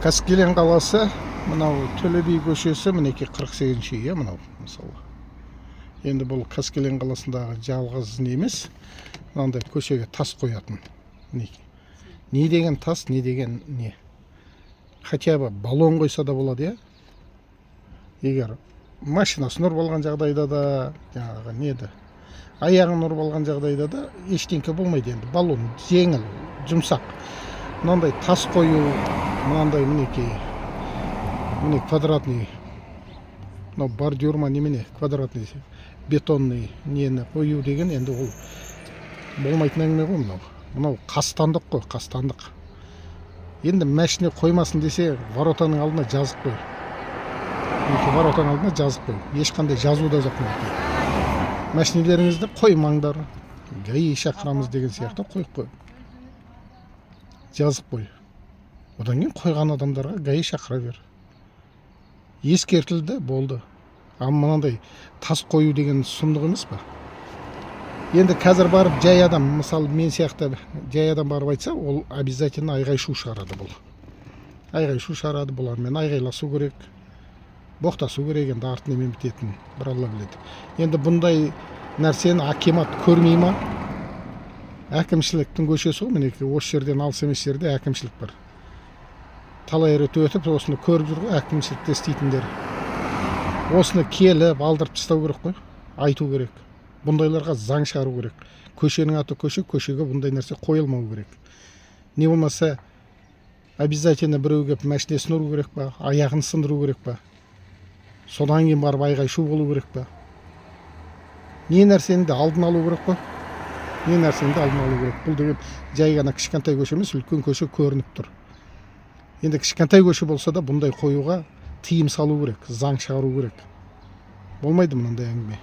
Қаскелең қаласы, мынау Төле би көшесі, мінекей 48-ші үй, мынау мысалы. Енді бұл Қаскелең қаласындағы жалғыз не емес, мынандай көшеге тас қоятын. Не деген тас, не деген не. Хотя бы баллон қойса да болады, я? Егер машинасы нұр болған жағдайда да, жаңағы неді, аяғы нұр болған жағдайда да ештеңке болмайды енді. Баллон жеңіл, жұмсақ. Мынандай тас қою, мынандай мінекей, міне квадратный, мынау бордюр ма немене, квадратный бетонный нені қою деген енді ол болмайтын әңгіме ғой мынау. Мынау қастандық қой, қастандық. Енді мәшіне қоймасын десе, воротаның алдына жазып қой. Воротаның алдына жазып қой. Ешқандай жазу да жоқ мінекей. Мәшинелеріңізді қоймаңдар. ГАИ шақырамыз деген сияқты қойып қой. Жазып қой. Одан кейін қойған адамдарға ГАИ шақыра бер. Ескертілді, болды. Мынандай тас қою деген сұмдық емес па? Енді қазір барып жай адам, мысалы мен сияқты жай адам барып айтса, ол обязательно айғай-шу шығарады бұл. Айғай-шу шығарады, бұлармен айғайласу керек, боқтасу керек, енді арты немен бітетін, бір Алла біледі. Енді бұндай нәрсені акимат көрмей ма? Әкімшіліктің көшесі ғой, мінекей осы жерден алыс емес жерде әкімшілік бар. Талай рет өтіп, осыны көріп жүр ғой, әкімшілікте істейтіндер. Осыны келіп, алдырып тастау керек қой, айту керек. Бұндайларға заң шығару керек. Көшенің аты көше, көшеге бұндай нәрсе қойылмау керек. Не болмаса, обязательно біреу келіп машинесін ұру керек па, аяғын сындыру керек па? Содан кейін барып айғай-шу болу керек па? Не нәрсені де алдын алу керек па? Не нәрсені де алдын алу керек. Бұл деген жай ғана кішкентай көше емес, үлкен көше көрініп тұр. Енді кішкентай көше болса да бұндай қоюға тыйым салу керек, заң шығару керек. Болмайды мынандай әңгіме.